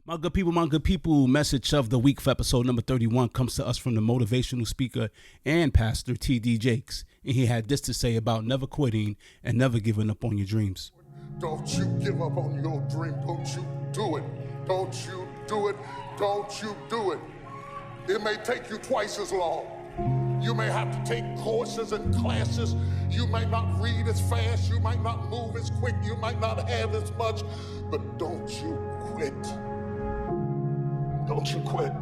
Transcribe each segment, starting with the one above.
My good people, message of the week for episode number 31 comes to us from the motivational speaker and pastor T.D. Jakes. And he had this to say about never quitting and never giving up on your dreams. Don't you give up on your dream. Don't you do it. Don't you do it. Don't you do it. It may take you twice as long. You may have to take courses and classes. You might not read as fast. You might not move as quick. You might not have as much. But don't you quit. Don't you quit.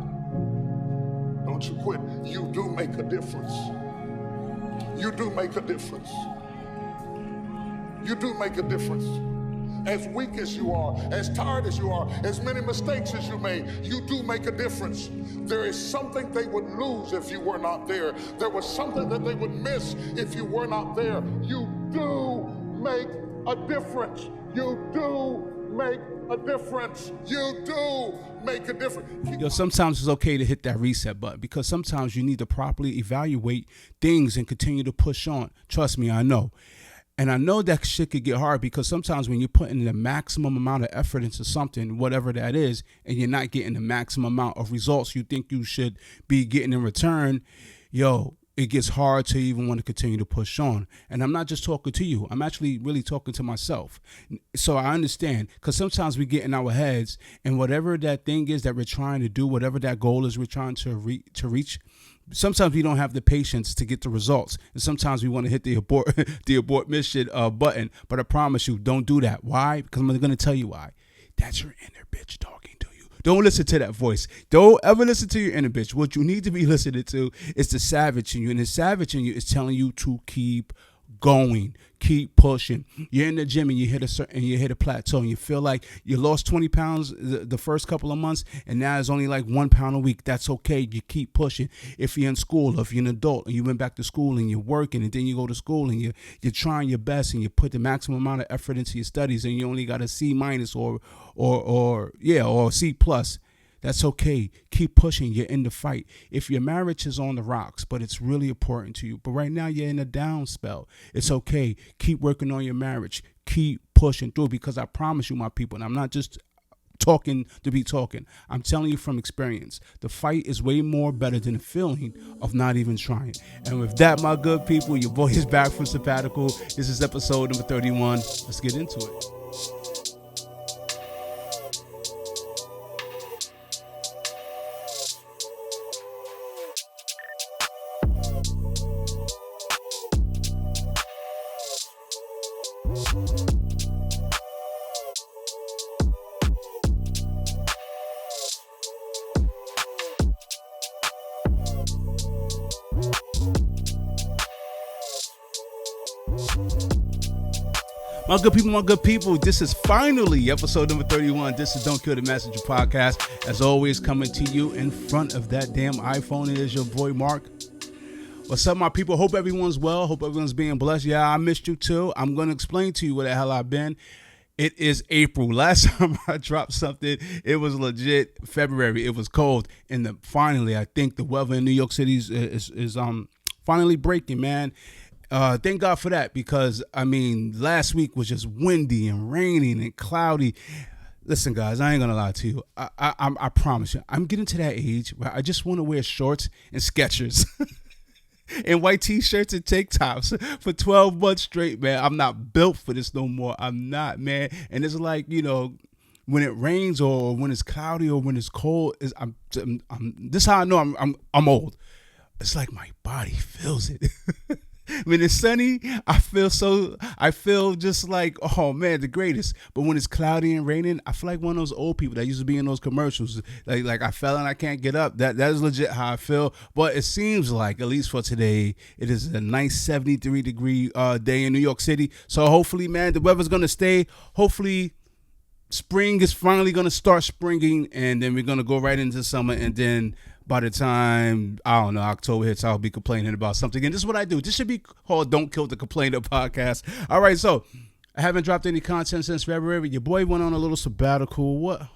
Don't you quit. You do make a difference. You do make a difference. You do make a difference. As weak as you are, as tired as you are, as many mistakes as you made, you do make a difference. There is something they would lose if you were not there. There was something that they would miss if you were not there. You do make a difference. You do make a difference. You do make a difference. Sometimes it's okay to hit that reset button because sometimes you need to properly evaluate things and continue to push on. Trust me, I know. And I know that shit could get hard because sometimes when you're putting the maximum amount of effort into something, whatever that is, and you're not getting the maximum amount of results you think you should be getting in return, it gets hard to even want to continue to push on. And I'm not just talking to you. I'm actually really talking to myself. So I understand because sometimes we get in our heads and whatever that thing is that we're trying to do, whatever that goal is we're trying to reach, sometimes we don't have the patience to get the results. And sometimes we want to hit the abort mission button. But I promise you, don't do that. Why? Because I'm going to tell you why. That's your inner bitch talking to you. Don't listen to that voice. Don't ever listen to your inner bitch. What you need to be listening to is the savage in you. And the savage in you is telling you to keep going, keep pushing. You're in the gym and you hit a plateau and you feel like you lost 20 pounds the first couple of months and now it's only like 1 pound a week. That's okay. You keep pushing. If you're in school, or if you're an adult and you went back to school and you're working and then you go to school and you're trying your best and you put the maximum amount of effort into your studies and you only got a C minus or C plus. That's okay. Keep pushing. You're in the fight. If your marriage is on the rocks, but it's really important to you, but right now you're in a down spell, it's okay. Keep working on your marriage. Keep pushing through because I promise you, my people, and I'm not just talking to be talking. I'm telling you from experience, the fight is way more better than the feeling of not even trying. And with that, my good people, your boy is back from sabbatical. This is episode number 31. Let's get into it. My good people, this is finally episode number 31. This is Don't Kill the Messenger podcast. As always, coming to you in front of that damn iPhone. It is your boy, Marc. What's up, my people? Hope everyone's well. Hope everyone's being blessed. Yeah, I missed you too. I'm going to explain to you where the hell I've been. It is April. Last time I dropped something, it was legit February. It was cold. And finally, I think the weather in New York City is finally breaking, man. Thank God for that because, last week was just windy and raining and cloudy. Listen, guys, I ain't going to lie to you. I promise you, I'm getting to that age where I just want to wear shorts and Skechers and white T-shirts and tank tops for 12 months straight, man. I'm not built for this no more. I'm not, man. And it's like, when it rains or when it's cloudy or when it's cold, this is how I know I'm old. It's like my body feels it. When it's sunny, I feel just like, oh man, the greatest. But when it's cloudy and raining, I feel like one of those old people that used to be in those commercials. Like I fell and I can't get up. That is legit how I feel. But it seems like, at least for today, it is a nice 73 degree day in New York City. So hopefully, man, the weather's going to stay. Hopefully, spring is finally going to start springing. And then we're going to go right into summer. And then by the time, October hits, I'll be complaining about something. And this is what I do. This should be called Don't Kill the Complainer podcast. All right, so I haven't dropped any content since February. Your boy went on a little sabbatical.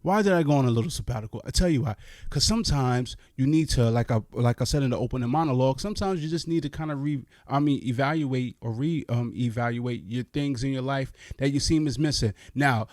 Why did I go on a little sabbatical? I tell you why. Because sometimes you need to, like I said in the opening monologue, sometimes you just need to kind of evaluate or evaluate your things in your life that you seem is missing. Now,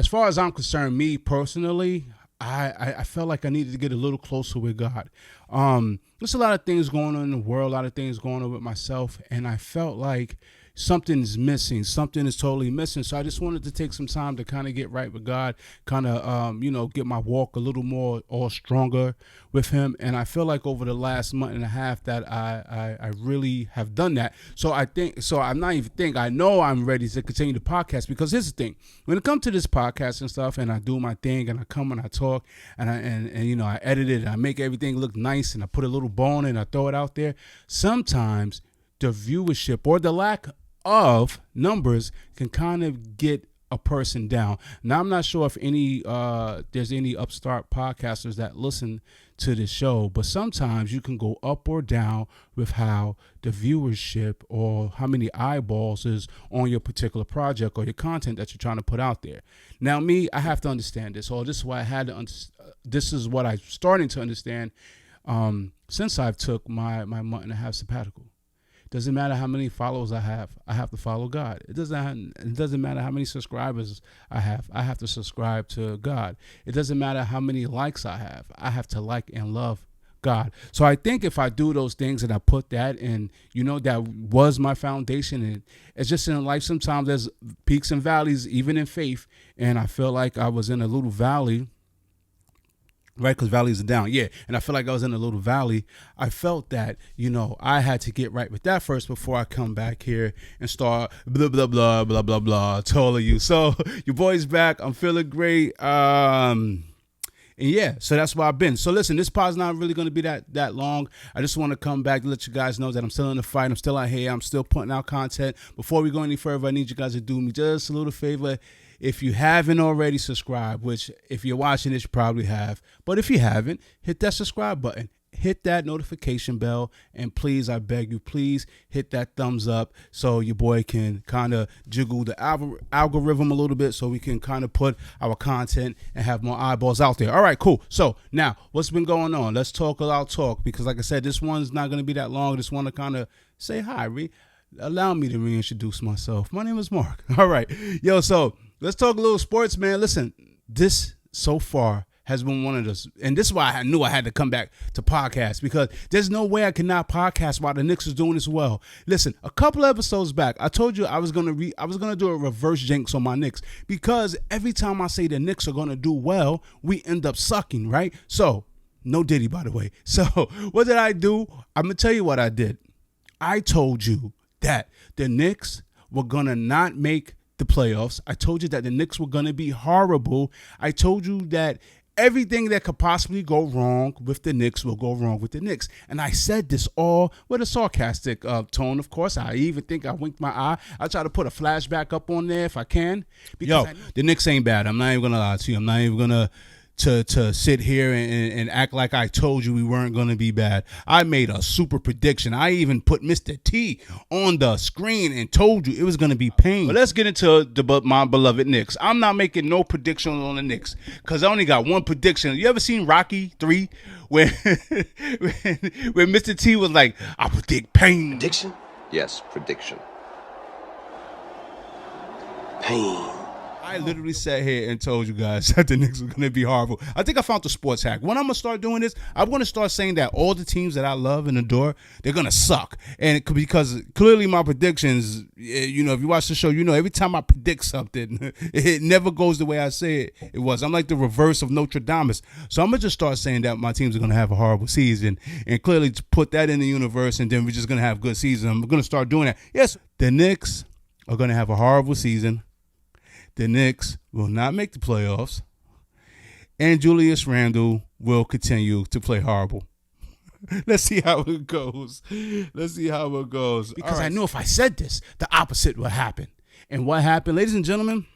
as far as I'm concerned, me personally, I felt like I needed to get a little closer with God. There's a lot of things going on in the world, a lot of things going on with myself, and I felt like something's missing. Something is totally missing. So I just wanted to take some time to kind of get right with God, kind of, get my walk a little more all stronger with him. And I feel like over the last month and a half that I really have done that. So I know I'm ready to continue the podcast, because here's the thing. When it comes to this podcast and stuff, and I do my thing, and I come and I talk, and I edit it, and I make everything look nice, and I put a little bone and I throw it out there. Sometimes the viewership or the lack of numbers can kind of get a person down. Now, I'm not sure if there's any upstart podcasters that listen to this show, but sometimes you can go up or down with how the viewership or how many eyeballs is on your particular project or your content that you're trying to put out there. Now, me, I have to understand this, or this is why this is what I'm starting to understand since I've took my month and a half sabbatical. Doesn't matter how many followers I have to follow God. It doesn't matter how many subscribers I have to subscribe to God. It doesn't matter how many likes I have to like and love God. So I think if I do those things and I put that in, that was my foundation. And it's just in life, sometimes there's peaks and valleys, even in faith. And I feel like I was in a little valley. Right, because valleys are down. Yeah, and I feel like I was in a little valley. I felt that, I had to get right with that first before I come back here and start blah, blah, blah, blah, blah, blah, to all of you. So your boy's back. I'm feeling great. And yeah, so that's where I've been. So listen, this pod's not really going to be that long. I just want to come back to let you guys know that I'm still in the fight. I'm still out here. I'm still putting out content. Before we go any further, I need you guys to do me just a little favor. If you haven't already subscribed, which if you're watching this, you probably have. But if you haven't, hit that subscribe button. Hit that notification bell. And please, I beg you, please hit that thumbs up so your boy can kind of jiggle the algorithm a little bit so we can kind of put our content and have more eyeballs out there. All right, cool. So now what's been going on? Let's talk about talk, because like I said, this one's not going to be that long. I just want to kind of say hi. Allow me to reintroduce myself. My name is Mark. All right. Yo, so let's talk a little sports, man. Listen, this so far has been one of those, and this is why I knew I had to come back to podcast, because there's no way I cannot podcast while the Knicks is doing this well. Listen, a couple episodes back, I told you I was gonna do a reverse jinx on my Knicks, because every time I say the Knicks are gonna do well, we end up sucking, right? So, no Diddy, by the way. So, what did I do? I'm gonna tell you what I did. I told you that the Knicks were gonna not make the playoffs. I told you that the Knicks were gonna be horrible. I told you that everything that could possibly go wrong with the Knicks will go wrong with the Knicks. And I said this all with a sarcastic tone, of course. I even think I winked my eye. I try to put a flashback up on there if I can. Because the Knicks ain't bad. I'm not even going to lie to you. I'm not even going to sit here and act like I told you we weren't going to be bad. I made a super prediction. I even put Mr. T on the screen and told you it was going to be pain. But let's get into my beloved Knicks. I'm not making no predictions on the Knicks because I only got one prediction. You ever seen Rocky 3 when Mr. T was like, I predict pain? Prediction? Yes, prediction. Pain. I literally sat here and told you guys that the Knicks were going to be horrible. I think I found the sports hack. When I'm going to start doing this, I'm going to start saying that all the teams that I love and adore, they're going to suck. And because clearly my predictions, if you watch the show, every time I predict something, it never goes the way I say it was. I'm like the reverse of Notre Dame. So I'm going to just start saying that my teams are going to have a horrible season and clearly put that in the universe, and then we're just going to have a good season. I'm going to start doing that. Yes, the Knicks are going to have a horrible season. The Knicks will not make the playoffs, and Julius Randle will continue to play horrible. Let's see how it goes. Because right. I knew if I said this, the opposite would happen. And what happened, ladies and gentlemen?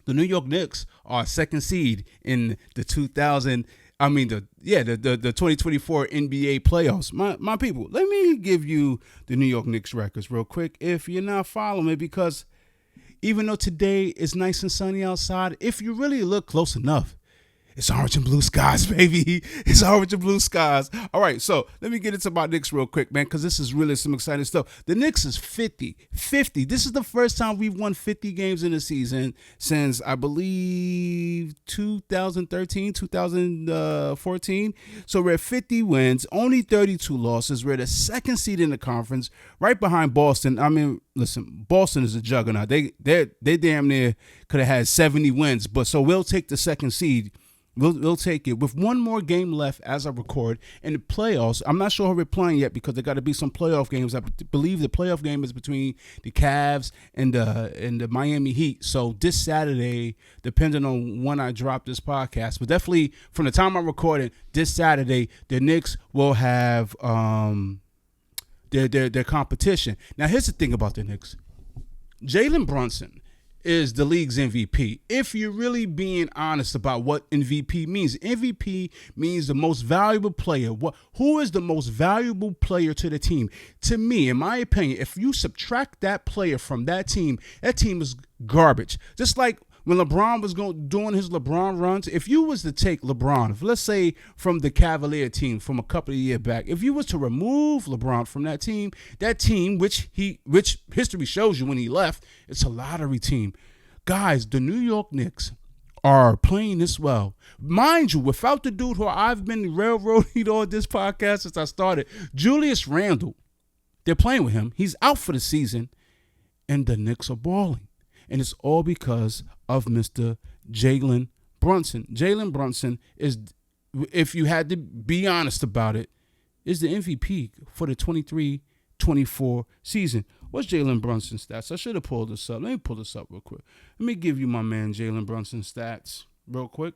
The New York Knicks are second seed in the 2024 NBA playoffs. My people, let me give you the New York Knicks records real quick if you're not following it, because even though today is nice and sunny outside, if you really look close enough, It's orange and blue skies, baby. It's orange and blue skies. All right, so let me get into my Knicks real quick, man, because this is really some exciting stuff. The Knicks is 50. This is the first time we've won 50 games in a season since, I believe, 2013, 2014. So we're at 50 wins, only 32 losses. We're the second seed in the conference, right behind Boston. I mean, listen, Boston is a juggernaut. They damn near could have had 70 wins, but so we'll take the second seed. We'll take it with one more game left as I record in the playoffs. I'm not sure who we're playing yet because there got to be some playoff games. I believe the playoff game is between the Cavs and the Miami Heat. So this Saturday, depending on when I drop this podcast, but definitely from the time I'm recording this Saturday, the Knicks will have their competition. Now here's the thing about the Knicks: Jalen Brunson is the league's MVP. If you're really being honest about what MVP means, MVP means the most valuable player. Who is the most valuable player to the team? To me, in my opinion, if you subtract that player from that team is garbage. Just like when LeBron was doing his LeBron runs, if you was to take LeBron, let's say from the Cavalier team from a couple of years back, if you was to remove LeBron from that team, which history shows you when he left, it's a lottery team. Guys, the New York Knicks are playing this well. Mind you, without the dude who I've been railroading on this podcast since I started, Julius Randle, they're playing with him. He's out for the season, and the Knicks are balling. And it's all because of Mr. Jalen Brunson. Jalen Brunson is, if you had to be honest about it, is the MVP for the 23-24 season. What's Jalen Brunson's stats? I should have pulled this up. Let me pull this up real quick. Let me give you my man Jalen Brunson's stats real quick.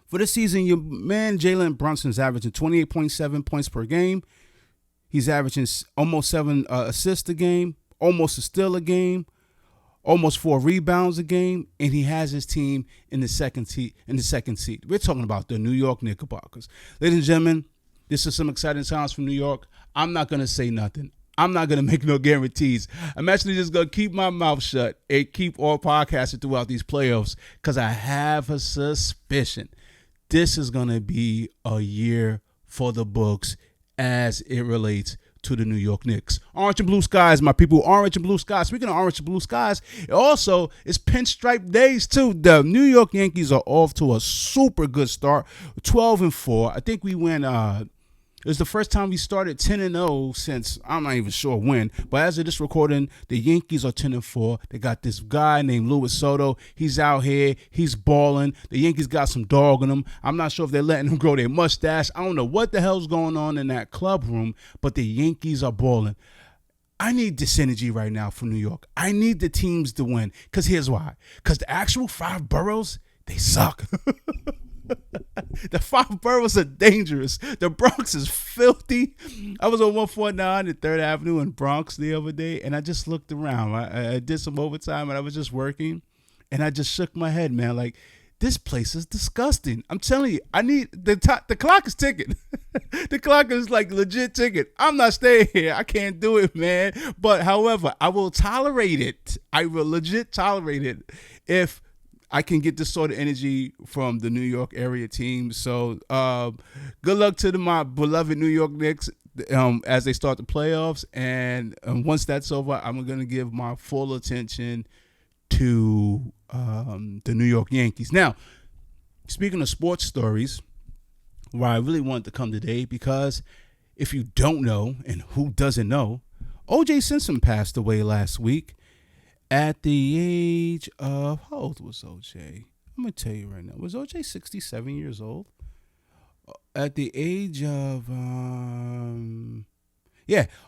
For this season, your man Jalen Brunson's averaging 28.7 points per game. He's averaging almost 7 assists a game, almost a steal a game, almost 4 rebounds a game, and he has his team in the second seat. We're talking about the New York Knickerbockers. Ladies and gentlemen, this is some exciting times from New York. I'm not going to say nothing. I'm not going to make no guarantees. I'm actually just going to keep my mouth shut and keep all podcasting throughout these playoffs because I have a suspicion this is going to be a year for the books as it relates to the New York Knicks. Orange and blue skies, my people. Orange and blue skies. Speaking of orange and blue skies, it also is pinstripe days too. The New York Yankees are off to a super good start, 12-4. I think we went. It was the first time we started 10-0 since I'm not even sure when. But as of this recording, the Yankees are 10-4. They got this guy named Luis Soto. He's out here. He's balling. The Yankees got some dog in them. I'm not sure if they're letting him grow their mustache. I don't know what the hell's going on in that club room, but the Yankees are balling. I need this energy right now from New York. I need the teams to win. Because here's why. Because the actual 5 boroughs, they suck. The 5 boroughs are dangerous. The Bronx is filthy. I was on 149 and 3rd Avenue in Bronx the other day, and I just looked around. I did some overtime, and I was just working, and I just shook my head, man. Like, this place is disgusting. I'm telling you, I need the clock is ticking. The clock is like legit ticking. I'm not staying here. I can't do it, man. But however, I will tolerate it. I will legit tolerate it if I can get this sort of energy from the New York area team. So good luck to my beloved New York Knicks as they start the playoffs. And once that's over, I'm going to give my full attention to the New York Yankees. Now, speaking of sports stories, where I really wanted to come today, because if you don't know, and who doesn't know, O.J. Simpson passed away last week. At the age of, how old was O.J.? I'm going to tell you right now. Was O.J. 67 years old? At the age of,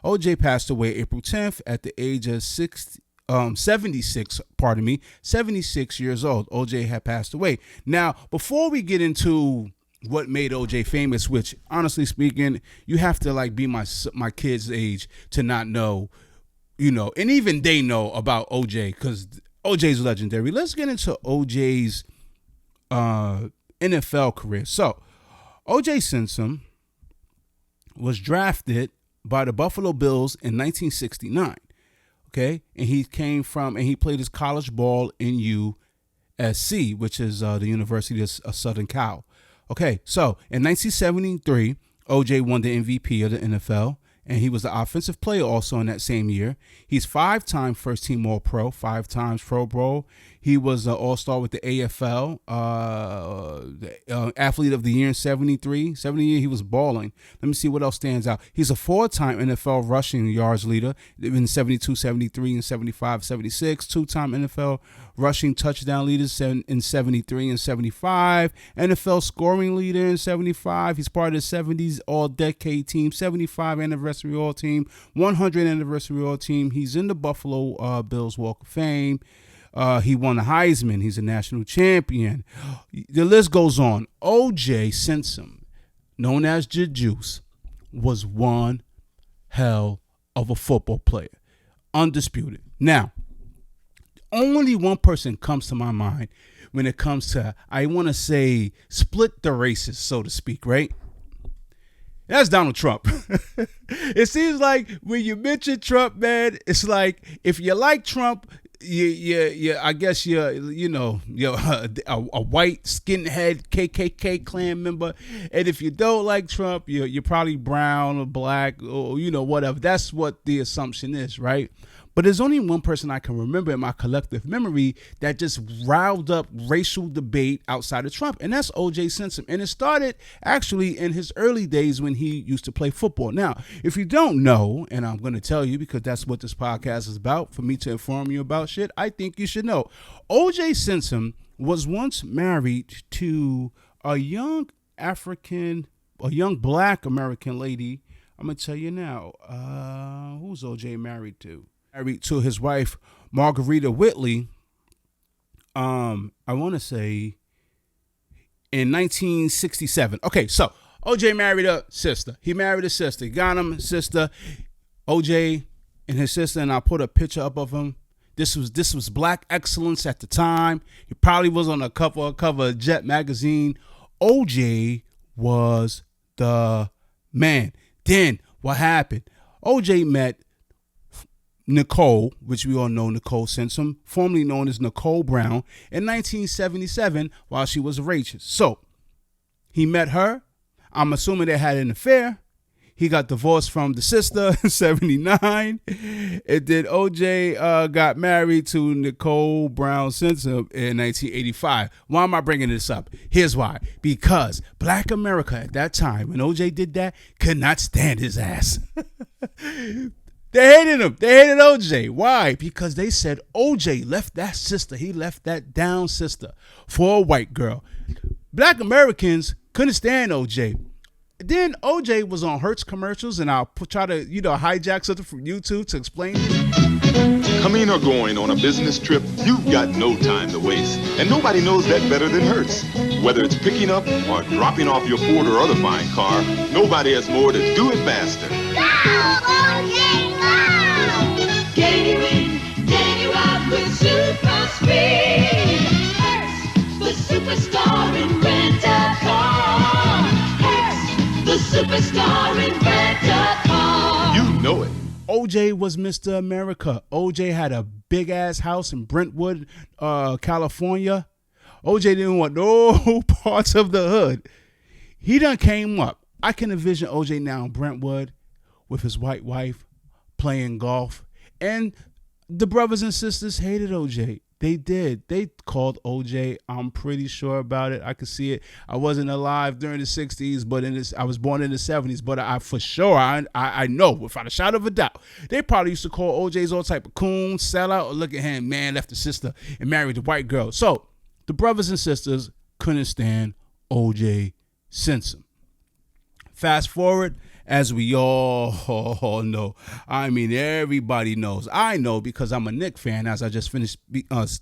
O.J. passed away April 10th at the age of 76 years old. O.J. had passed away. Now, before we get into what made O.J. famous, which, honestly speaking, you have to, like, be my kid's age to not know, you know, and even they know about OJ because OJ's legendary. Let's get into OJ's NFL career. So, OJ Simpson was drafted by the Buffalo Bills in 1969. Okay, and he played his college ball in USC, which is the University of Southern Cal. Okay, so in 1973, OJ won the MVP of the NFL, and he was the offensive player also in that same year. He's 5-time first-team All-Pro, 5 times Pro Bowl. He was an All-Star with the AFL, Athlete of the Year in 73. 70 he was balling. Let me see what else stands out. He's a 4-time NFL rushing yards leader in 72, 73, and 75, 76. 2-time NFL rushing touchdown leaders in 73 and 75. NFL scoring leader in 75. He's part of the 70s All-Decade Team, 75 Anniversary All-Team, 100 Anniversary All-Team. He's in the Buffalo Bills Walk of Fame. He won the Heisman. He's a national champion. The list goes on. O.J. Simpson, known as Juice, was one hell of a football player. Undisputed. Now, only one person comes to my mind when it comes to, I want to say, split the races, so to speak, right? That's Donald Trump. It seems like when you mention Trump, man, it's like if you like Trump, I guess you're a white skinhead KKK Klan member, and if you don't like Trump, you're probably brown or black or whatever. That's what the assumption is, right? But there's only one person I can remember in my collective memory that just riled up racial debate outside of Trump, and that's O.J. Simpson. And it started actually in his early days when he used to play football. Now, if you don't know, and I'm going to tell you because that's what this podcast is about, for me to inform you about shit, I think you should know. O.J. Simpson was once married to a young black American lady. I'm going to tell you now. Who's O.J. married to? Married to his wife, Margarita Whitley, I want to say in 1967. Okay, so OJ married a sister. He married a sister. He got him a sister. OJ and his sister, and I put a picture up of him. This was black excellence at the time. He probably was on a cover of Jet magazine. OJ was the man. Then what happened? OJ met Nicole, which we all know, Nicole Simpson, formerly known as Nicole Brown, in 1977 while she was a waitress. So he met her. I'm assuming they had an affair. He got divorced from the sister in 79. And then OJ got married to Nicole Brown Simpson in 1985. Why am I bringing this up? Here's why. Because black America at that time, when OJ did that, could not stand his ass. They hated him. They hated OJ. Why? Because they said OJ left that sister. He left that down sister for a white girl. Black Americans couldn't stand OJ. Then OJ was on Hertz commercials, and I'll try to, hijack something from YouTube to explain it. Coming or going on a business trip, you've got no time to waste. And nobody knows that better than Hertz. Whether it's picking up or dropping off your Ford or other fine car, nobody has more to do it faster. Go, OJ, go! Getting you out with super speed. Hertz, the superstar in rent-a-car. Hertz, the superstar in rent-a-car. You know it. OJ was Mr. America. OJ had a big ass house in Brentwood, California. OJ didn't want no parts of the hood. He done came up. I can envision OJ now in Brentwood with his white wife playing golf. And the brothers and sisters hated OJ. They did. They called OJ. I'm pretty sure about it. I could see it. I wasn't alive during the 60s, but I was born in the 70s. But I know without a shadow of a doubt, they probably used to call OJ's all type of coon, sellout, or look at him, man, left the sister and married the white girl. So the brothers and sisters couldn't stand OJ Simpson. Fast forward, as we all know. I mean, everybody knows. I know because I'm a Knicks fan, as I just finished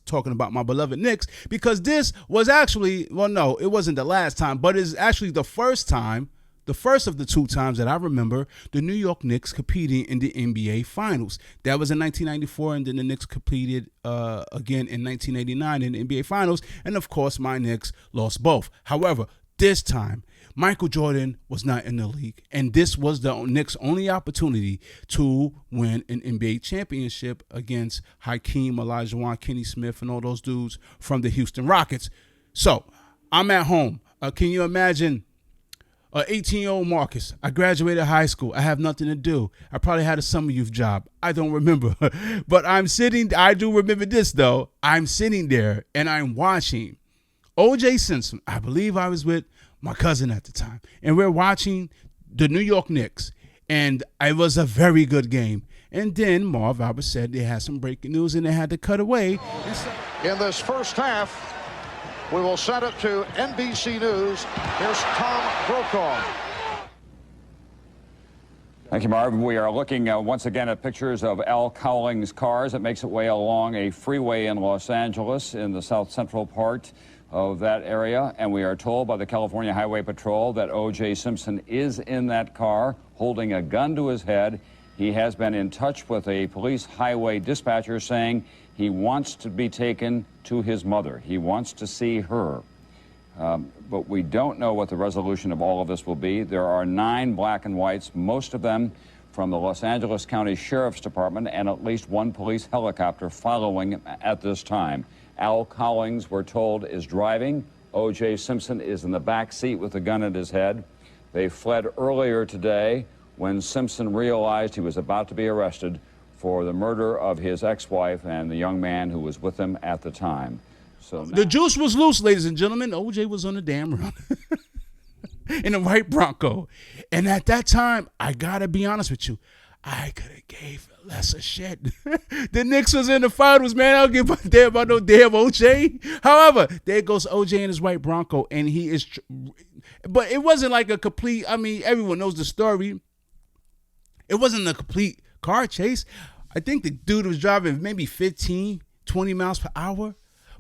talking about my beloved Knicks, because this was actually, well, no, it wasn't the last time, but it's actually the first of the 2 times that I remember the New York Knicks competing in the NBA Finals. That was in 1994, and then the Knicks competed again in 1989 in the NBA Finals, and of course, my Knicks lost both. However, this time, Michael Jordan was not in the league, and this was the Knicks' only opportunity to win an NBA championship against Hakeem Olajuwon, Kenny Smith, and all those dudes from the Houston Rockets. So I'm at home. Can you imagine 18-year-old Marcus? I graduated high school. I have nothing to do. I probably had a summer youth job. I don't remember. But I do remember this, though. I'm sitting there, and I'm watching O.J. Simpson. I believe I was with my cousin at the time, and we're watching the New York Knicks, and it was a very good game. And then Marv Albert said they had some breaking news, and they had to cut away. In this first half, we will send it to NBC News. Here's Tom Brokaw. Thank you, Marv. We are looking once again at pictures of Al Cowling's cars. It makes its way along a freeway in Los Angeles in the south central part of that area, and we are told by the California Highway Patrol that O.J. Simpson is in that car holding a gun to his head. He has been in touch with a police highway dispatcher saying he wants to be taken to his mother. He wants to see her. But we don't know what the resolution of all of this will be. There are 9 black and whites, most of them from the Los Angeles County Sheriff's Department, and at least 1 police helicopter following at this time. Al Cowlings, we're told, is driving. O.J. Simpson is in the back seat with a gun at his head. They fled earlier today when Simpson realized he was about to be arrested for the murder of his ex-wife and the young man who was with him at the time. So the juice was loose, ladies and gentlemen. O.J. was on the damn run in a white Bronco. And at that time, I got to be honest with you, I could have gave less a shit. The Knicks was in the finals, man. I don't give a damn about no damn OJ. However, there goes OJ in his white Bronco, and he is. But it wasn't like a complete. I mean, everyone knows the story. It wasn't a complete car chase. I think the dude was driving maybe 15, 20 miles per hour.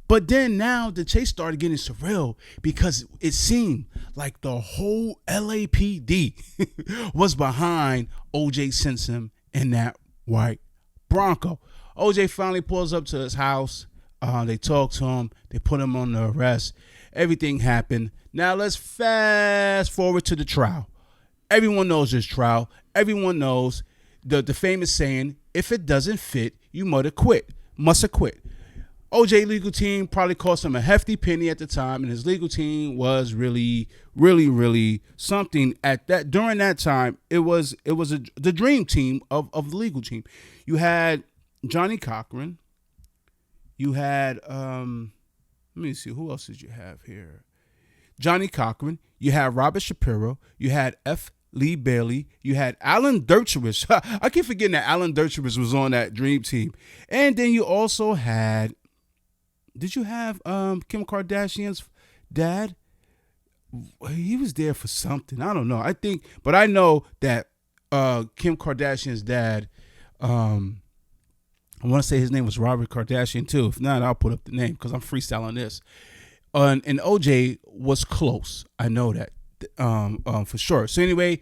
But then now the chase started getting surreal because it seemed like the whole LAPD was behind O.J. Simpson in that white Bronco. O.J. finally pulls up to his house. They talk to him. They put him on the arrest. Everything happened. Now let's fast forward to the trial. Everyone knows this trial. Everyone knows the famous saying, if it doesn't fit, you must have quit. OJ legal team probably cost him a hefty penny at the time, and his legal team was really, really, really something at that. During that time, it was the dream team of the legal team. You had Johnny Cochran. You had let me see, who else did you have here? Johnny Cochran. You had Robert Shapiro. You had F. Lee Bailey. You had Alan Dershowitz. I keep forgetting that Alan Dershowitz was on that dream team. And then you also had. Did you have Kim Kardashian's dad? He was there for something. I don't know. But I know that Kim Kardashian's dad, I want to say his name was Robert Kardashian too. If not, I'll put up the name because I'm freestyling this. And OJ was close. I know that for sure. So anyway,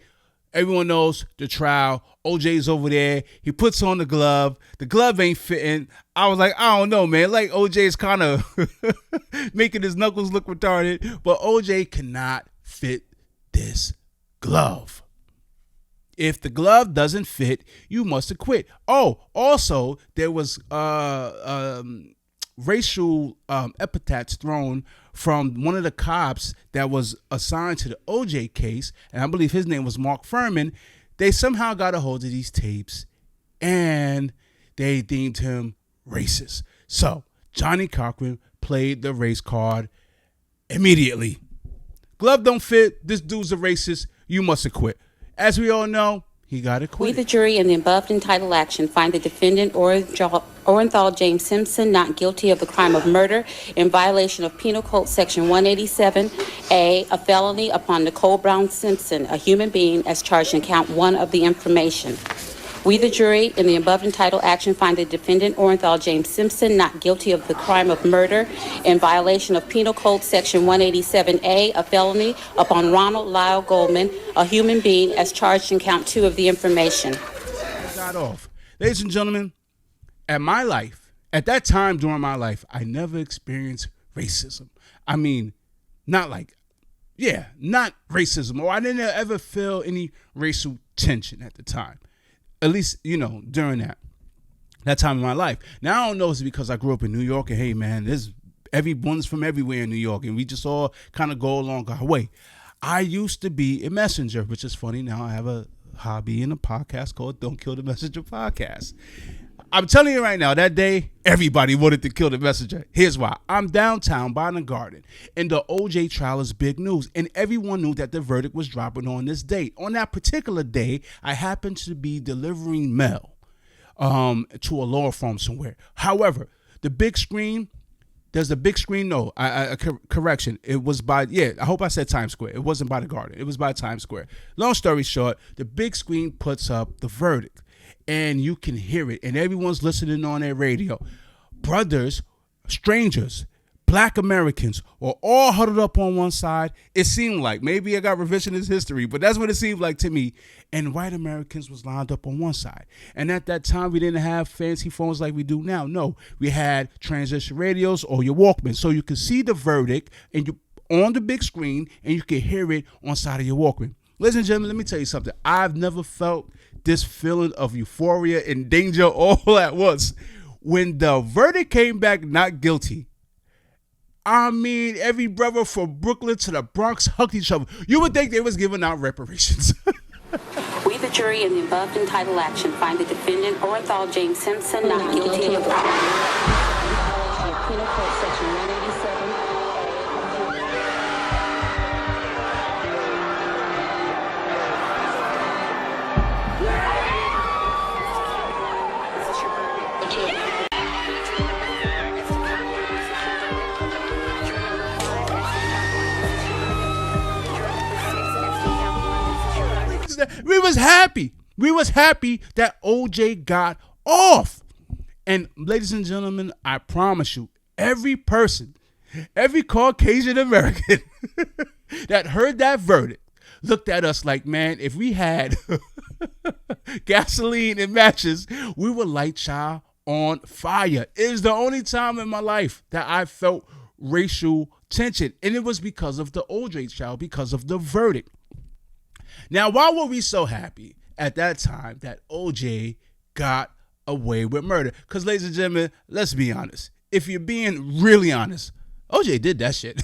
everyone knows the trial. OJ's over there. He puts on the glove. The glove ain't fitting. I was like, I don't know, man. Like OJ's kind of making his knuckles look retarded. But OJ cannot fit this glove. If the glove doesn't fit, you must have quit. Oh, also, there was racial epithets thrown from one of the cops that was assigned to the OJ case, and I believe his name was Mark Furman. They somehow got a hold of these tapes, and they deemed him racist. So Johnny Cochran played the race card immediately. Glove don't fit. This dude's a racist. You must have quit. As we all know, he got to quit. We, the jury, in the above entitled action, find the defendant Orenthal James Simpson not guilty of the crime of murder in violation of Penal Code Section 187A, a felony upon Nicole Brown Simpson, a human being, as charged in count 1 of the information. We, the jury, in the above entitled action, find the defendant Orenthal James Simpson not guilty of the crime of murder in violation of Penal Code Section 187A, a felony upon Ronald Lyle Goldman, a human being, as charged in count 2 of the information. Got off. Ladies and gentlemen, at that time during my life, I never experienced racism. I mean, not like Yeah, not racism, or I didn't ever feel any racial tension at the time. At least, during that time in my life. Now, I don't know if it's because I grew up in New York and, hey, man, everyone's from everywhere in New York, and we just all kind of go along our way. I used to be a messenger, which is funny. Now I have a hobby in a podcast called Don't Kill the Messenger Podcast. I'm telling you right now, that day, everybody wanted to kill the messenger. Here's why. I'm downtown by the Garden, and the OJ trial is big news, and everyone knew that the verdict was dropping on this day. On that particular day, I happened to be delivering mail to a law firm somewhere. However, the big screen, there's a big screen. No, correction. It was by, I hope I said Times Square. It wasn't by the Garden. It was by Times Square. Long story short, the big screen puts up the verdict. And you can hear it, and everyone's listening on their radio. Brothers, strangers, black Americans were all huddled up on one side. It seemed like, maybe I got revisionist history, but that's what it seemed like to me. And white Americans was lined up on one side. And at that time, we didn't have fancy phones like we do now. No, we had transistor radios or your Walkman. So you could see the verdict and you on the big screen, and you could hear it on side of your Walkman. Ladies and gentlemen, let me tell you something. I've never felt this feeling of euphoria and danger all at once. When the verdict came back not guilty, I mean, every brother from Brooklyn to the Bronx hugged each other. You would think they was giving out reparations. We, the jury, in the above entitled action, find the defendant, Orenthal James Simpson, not guilty of the crime of Penal Code Section 187. We was happy. We was happy that OJ got off. And ladies and gentlemen, I promise you, every person, every Caucasian American that heard that verdict looked at us like, man, if we had gasoline and matches, we would light child on fire. It was the only time in my life that I felt racial tension. And it was because of the OJ trial, because of the verdict. Now, why were we so happy at that time that OJ got away with murder? Because, ladies and gentlemen, let's be honest. If you're being really honest, OJ did that shit.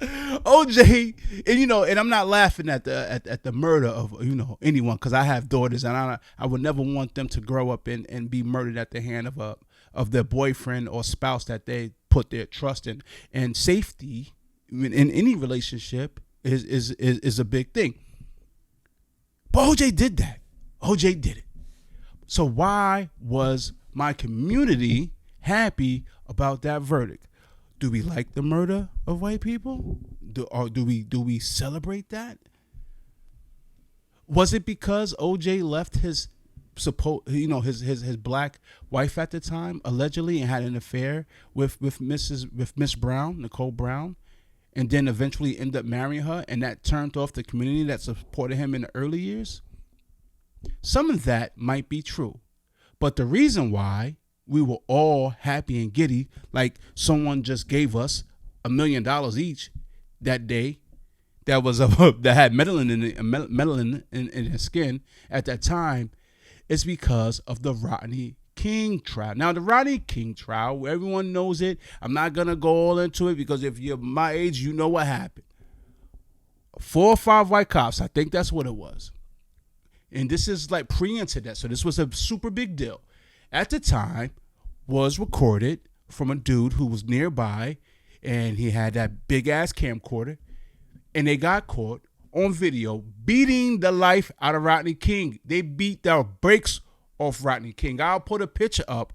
OJ, and I'm not laughing at the murder of anyone, because I have daughters, and I would never want them to grow up and be murdered at the hand of their boyfriend or spouse that they put their trust in. And safety in any relationship is a big thing. But OJ did that. OJ did it. So why was my community happy about that verdict? Do we like the murder of white people? Do we celebrate that? Was it because OJ left his black wife at the time allegedly and had an affair with Miss Brown, Nicole Brown, and then eventually end up marrying her, and that turned off the community that supported him in the early years? Some of that might be true. But the reason why we were all happy and giddy, like someone just gave us $1 million each that day, that was that had melanin in his skin at that time, is because of the Rodney King trial. Now, the Rodney King trial, everyone knows it. I'm not going to go all into it, because if you're my age, you know what happened. 4 or 5 white cops, I think that's what it was. And this is like pre-internet, so this was a super big deal. At the time, was recorded from a dude who was nearby, and he had that big-ass camcorder, and they got caught on video beating the life out of Rodney King. They beat the brakes off Rodney King. I'll put a picture up.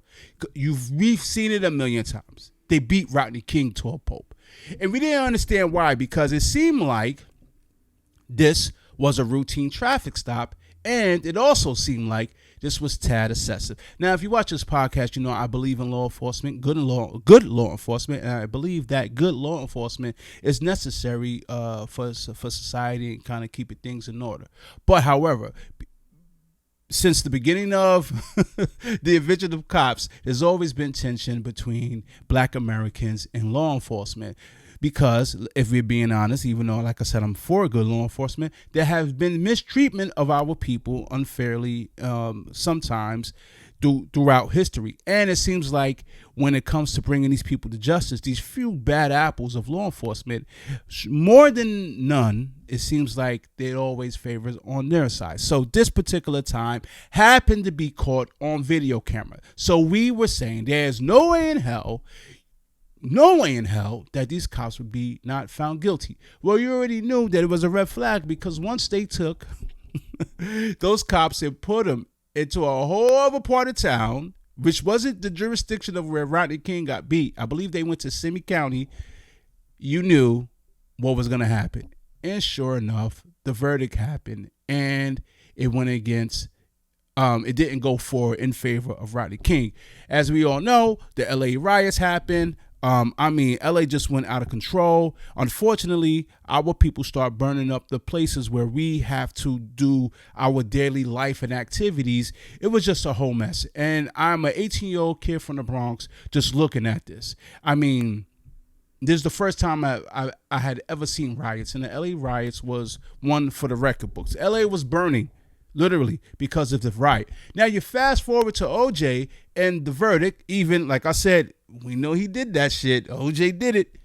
We've seen it a million times. They beat Rodney King to a pulp. And we didn't understand why, because it seemed like this was a routine traffic stop, and it also seemed like this was tad excessive. Now, if you watch this podcast, you know I believe in law enforcement, good law enforcement, and I believe that good law enforcement is necessary for society and kind of keeping things in order. But however, since the beginning of the invention of cops, there's always been tension between black Americans and law enforcement, because if we're being honest, even though, like I said, I'm for good law enforcement, there has been mistreatment of our people unfairly sometimes throughout history. And it seems like when it comes to bringing these people to justice, these few bad apples of law enforcement, more than none, it seems like it always favors on their side. So this particular time happened to be caught on video camera. So we were saying there's no way in hell that these cops would be not found guilty. Well, you already knew that it was a red flag, because once they took those cops and put them into a whole other part of town, which wasn't the jurisdiction of where Rodney King got beat. I believe they went to Simi County. You knew what was going to happen. And sure enough, the verdict happened, and it went against, it didn't go forward in favor of Rodney King. As we all know, the LA riots happened. LA just went out of control. Unfortunately, our people start burning up the places where we have to do our daily life and activities. It was just a whole mess. And I'm an 18-year-old kid from the Bronx just looking at this. I mean, this is the first time I had ever seen riots. And the LA riots was one for the record books. LA was burning, literally, because of the riot. Now you fast forward to OJ and the verdict. Even, like I said, we know he did that shit. OJ did it.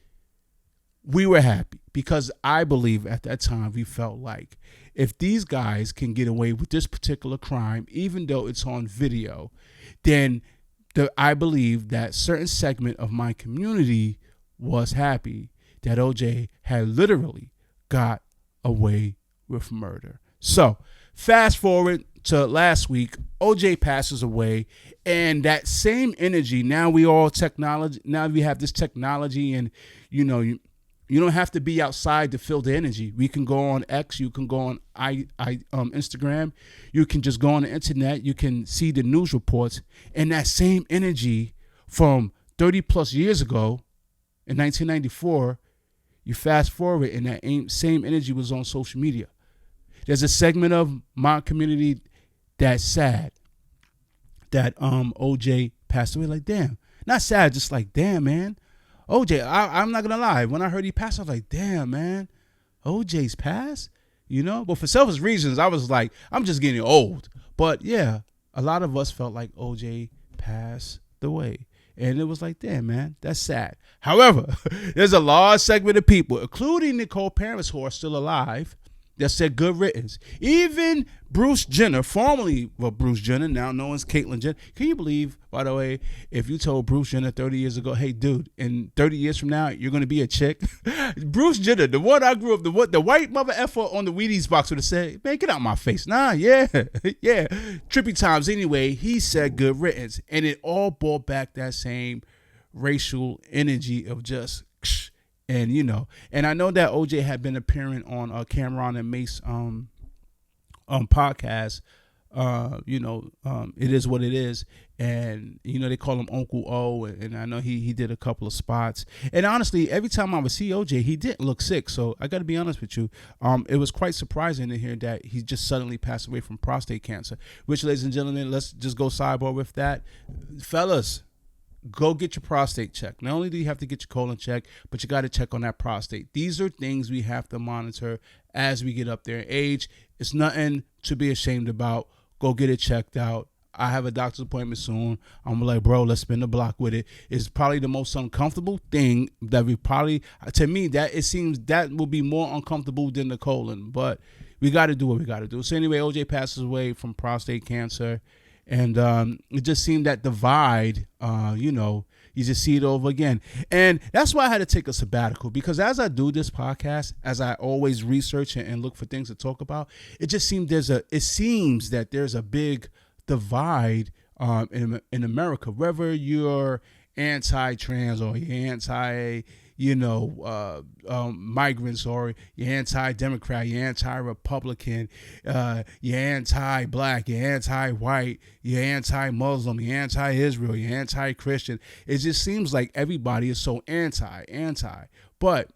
We were happy because I believe at that time we felt like if these guys can get away with this particular crime, even though it's on video, then I believe that certain segment of my community was happy that OJ had literally got away with murder. So fast forward to last week, OJ passes away, and that same energy, now we have this technology, and you don't have to be outside to feel the energy. We can go on X, you can go on Instagram, you can just go on the internet, you can see the news reports, and that same energy from 30 plus years ago in 1994, you fast forward and that same energy was on social media. There's a segment of my community that's sad that OJ passed away. Like, damn. Not sad, just like, damn, man. OJ, I'm not going to lie. When I heard he passed, I was like, damn, man. OJ's passed? But for selfish reasons, I was like, I'm just getting old. But yeah, a lot of us felt like OJ passed away. And it was like, damn, man, that's sad. However, there's a large segment of people, including Nicole parents who are still alive, that said good riddance. Even Bruce Jenner, formerly Bruce Jenner, now known as Caitlyn Jenner. Can you believe, by the way, if you told Bruce Jenner 30 years ago, hey, dude, in 30 years from now, you're going to be a chick? Bruce Jenner, the one I grew up, the white mother effer on the Wheaties box would have said, man, get out my face. Nah, yeah. Trippy times anyway, he said good riddance. And it all brought back that same racial energy of just... And, and I know that OJ had been appearing on Cameron and Mace podcast. It is what it is. And, they call him Uncle O. And I know he did a couple of spots. And honestly, every time I would see OJ, he didn't look sick. So I got to be honest with you. It was quite surprising to hear that he just suddenly passed away from prostate cancer. Which, ladies and gentlemen, let's just go sidebar with that. Fellas, go get your prostate checked. Not only do you have to get your colon checked, but you got to check on that prostate. These are things we have to monitor as we get up there in age. It's nothing to be ashamed about. Go get it checked out. I have a doctor's appointment soon. I'm like, bro, let's spin the block with it. It's probably the most uncomfortable thing that to me, that it seems that will be more uncomfortable than the colon, but we got to do what we got to do. So anyway, OJ passes away from prostate cancer. And it just seemed that divide, you just see it over again. And that's why I had to take a sabbatical, because as I do this podcast, as I always research and look for things to talk about, it seems that there's a big divide in America, whether you're anti-trans or you're anti, migrants, or you're anti-Democrat, you're anti-Republican, you're anti-black, you're anti-white, you're anti-Muslim, you're anti-Israel, you're anti-Christian. It just seems like everybody is so anti. But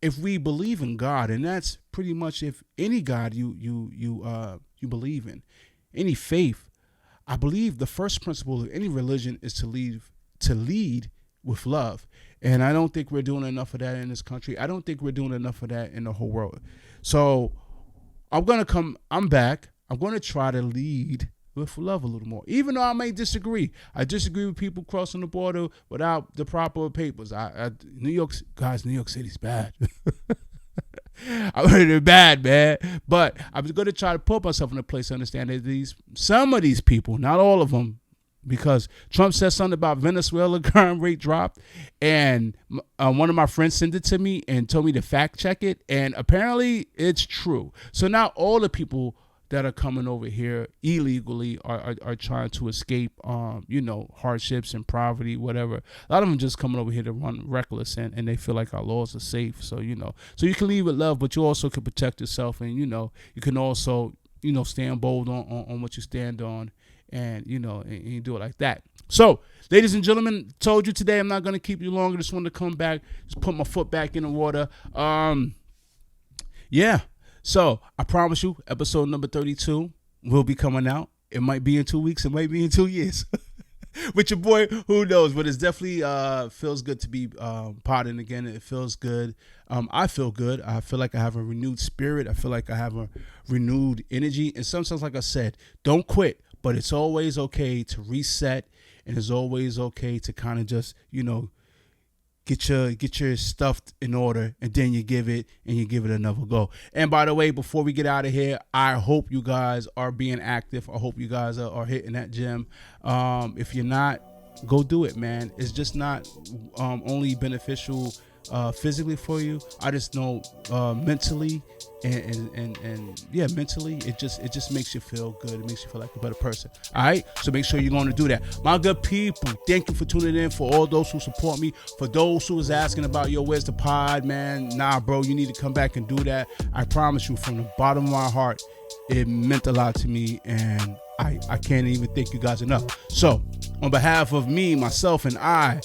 if we believe in God, and that's pretty much if any God you believe in, any faith, I believe the first principle of any religion is to lead with love. And I don't think we're doing enough of that in this country. I don't think we're doing enough of that in the whole world. So I'm back. I'm going to try to lead with love a little more, even though I may disagree. I disagree with people crossing the border without the proper papers. New York City's bad. I heard it bad, man. But I'm going to try to put myself in a place to understand that some of these people, not all of them, because Trump said something about Venezuela crime rate dropped, and one of my friends sent it to me and told me to fact check it, and apparently it's true. So now all the people that are coming over here illegally are trying to escape, hardships and poverty, whatever. A lot of them just coming over here to run reckless, and they feel like our laws are safe. So, so you can leave with love, but you also can protect yourself, and, you can also, stand bold on what you stand on, and, and you do it like that. So, ladies and gentlemen, told you today I'm not going to keep you longer. Just wanted to come back, just put my foot back in the water. Yeah. So, I promise you, episode number 32 will be coming out. It might be in 2 weeks. It might be in 2 years. With your boy, who knows? But it's definitely feels good to be potting again. It feels good. I feel good. I feel like I have a renewed spirit. I feel like I have a renewed energy. And sometimes, like I said, don't quit. But it's always okay to reset. And it's always okay to kind of just, get your stuff in order, and then you give it another go. And by the way, before we get out of here, I hope you guys are being active. I hope you guys are hitting that gym. If you're not, go do it, man. It's just not only beneficial physically for you. I just know mentally and mentally it just makes you feel good. It makes you feel like a better person. All right, so make sure you're going to do that. My good people, thank you for tuning in. For all those who support me, for those who was asking about, where's the pod, man? Nah, bro, you need to come back and do that. I promise you, from the bottom of my heart, it meant a lot to me, and I can't even thank you guys enough. So, on behalf of me, myself, and I,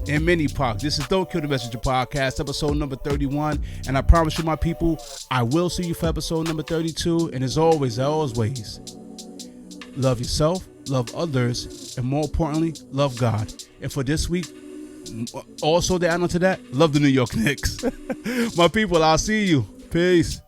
and Mini Park, this is Don't Kill the Messenger Podcast, episode number 31. And I promise you, my people, I will see you for episode number 32. And as always, love yourself, love others, and more importantly, love God. And for this week, also to add on to that, love the New York Knicks. My people, I'll see you. Peace.